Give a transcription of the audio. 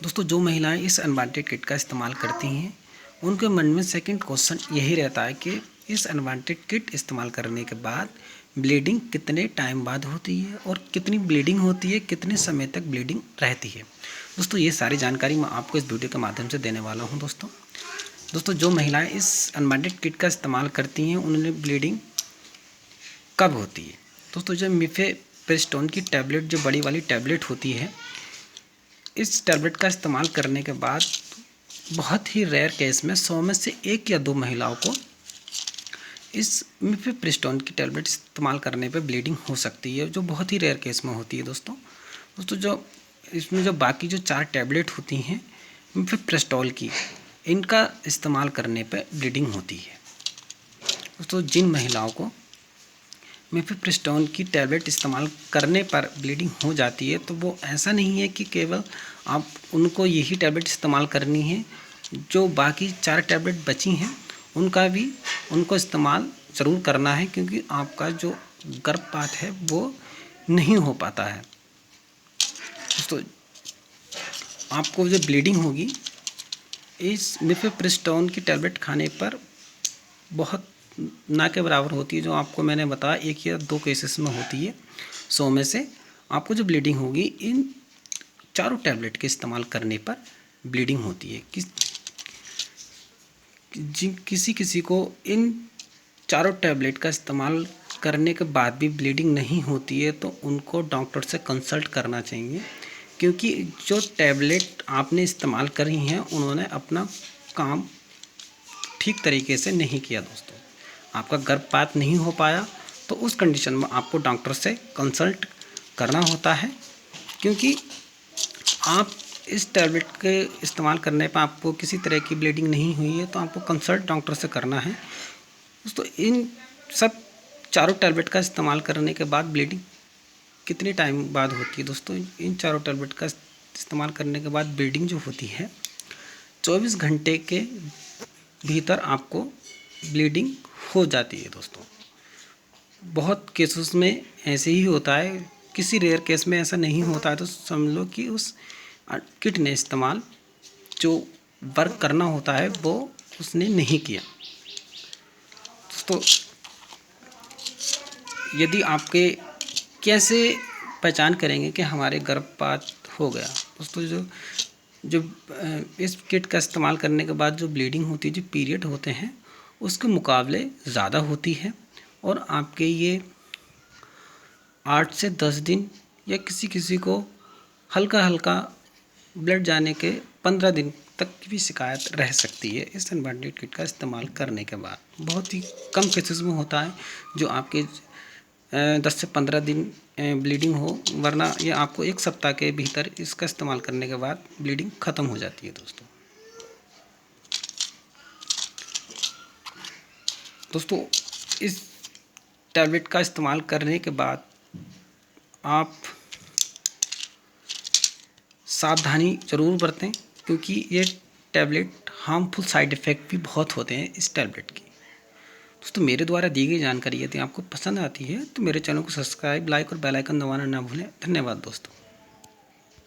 दोस्तों, जो महिलाएं इस अनवांटेड किट का इस्तेमाल करती हैं उनके मन में सेकंड क्वेश्चन यही रहता है कि इस अनवांटेड किट इस्तेमाल करने के बाद ब्लीडिंग कितने टाइम बाद होती है और कितनी ब्लीडिंग होती है, कितने समय तक ब्लीडिंग रहती है। दोस्तों, ये सारी जानकारी मैं आपको इस वीडियो के माध्यम से देने वाला हूँ। दोस्तों जो महिलाएं इस अनवांटेड किट का इस्तेमाल करती हैं उन्हें ब्लीडिंग कब होती है। दोस्तों, जो मिफेप्रिस्टोन की टैबलेट, जो बड़ी वाली टैबलेट होती है, इस टैबलेट का इस्तेमाल करने के बाद बहुत ही रेयर केस में 100 में से 1 या 2 महिलाओं को इस मिफेप्रिस्टोन की टैबलेट इस्तेमाल करने पे ब्लीडिंग हो सकती है, जो बहुत ही रेयर केस में होती है। दोस्तों जो इसमें जो बाकी जो 4 टैबलेट होती हैं मिफेप्रिस्टोल की, इनका इस्तेमाल करने पे ब्लीडिंग होती है। दोस्तों, जिन महिलाओं को मिफेप्रिस्टोन की टैबलेट इस्तेमाल करने पर ब्लीडिंग हो जाती है तो वो ऐसा नहीं है कि केवल आप उनको यही टैबलेट इस्तेमाल करनी है, जो बाकी 4 टैबलेट बची हैं उनको इस्तेमाल ज़रूर करना है, क्योंकि आपका जो गर्भपात है वो नहीं हो पाता है। दोस्तों, आपको जो ब्लीडिंग होगी इस मिफेप्रिस्टोन की टैबलेट खाने पर बहुत ना के बराबर होती है, जो आपको मैंने बताया 1 या 2 केसेस में होती है 100 में से। आपको जो ब्लीडिंग होगी इन चारों टैबलेट के इस्तेमाल करने पर ब्लीडिंग होती है। किसी को इन चारों टैबलेट का इस्तेमाल करने के बाद भी ब्लीडिंग नहीं होती है तो उनको डॉक्टर से कंसल्ट करना चाहिए, क्योंकि जो टैबलेट आपने इस्तेमाल करी हैं उन्होंने अपना काम ठीक तरीके से नहीं किया। दोस्तों, आपका गर्भपात नहीं हो पाया तो उस कंडीशन में आपको डॉक्टर से कंसल्ट करना होता है, क्योंकि आप इस टैबलेट के इस्तेमाल करने पर आपको किसी तरह की ब्लीडिंग नहीं हुई है तो आपको कंसल्ट डॉक्टर से करना है। दोस्तों, इन सब चारों टैबलेट का इस्तेमाल करने के बाद ब्लीडिंग कितने टाइम बाद होती है। दोस्तों, इन चारों टैबलेट का इस्तेमाल करने के बाद ब्लीडिंग जो होती है 24 घंटे के भीतर आपको ब्लीडिंग हो जाती है। दोस्तों, बहुत केसेस में ऐसे ही होता है, किसी रेयर केस में ऐसा नहीं होता है तो समझ लो कि उस किट ने इस्तेमाल जो वर्क करना होता है वो उसने नहीं किया। दोस्तों, यदि आपके कैसे पहचान करेंगे कि हमारे गर्भपात हो गया। दोस्तों, जो इस किट का इस्तेमाल करने के बाद जो ब्लीडिंग होती है, जो पीरियड होते हैं उसके मुकाबले ज़्यादा होती है और आपके ये 8 से 10 दिन या किसी को हल्का हल्का ब्लड जाने के 15 दिन तक की भी शिकायत रह सकती है इस अनवांटेड किट का इस्तेमाल करने के बाद। बहुत ही कम केसेस में होता है जो आपके 10 से 15 दिन ब्लीडिंग हो, वरना ये आपको 1 सप्ताह के भीतर इसका इस्तेमाल करने के बाद ब्लीडिंग ख़त्म हो जाती है। दोस्तों, इस टैबलेट का इस्तेमाल करने के बाद आप सावधानी ज़रूर बरतें, क्योंकि ये टैबलेट हार्मफुल साइड इफ़ेक्ट भी बहुत होते हैं इस टैबलेट की। दोस्तों, मेरे द्वारा दी गई जानकारी यदि आपको पसंद आती है तो मेरे चैनल को सब्सक्राइब, लाइक और बेल आइकन दबाना ना भूलें। धन्यवाद दोस्तों।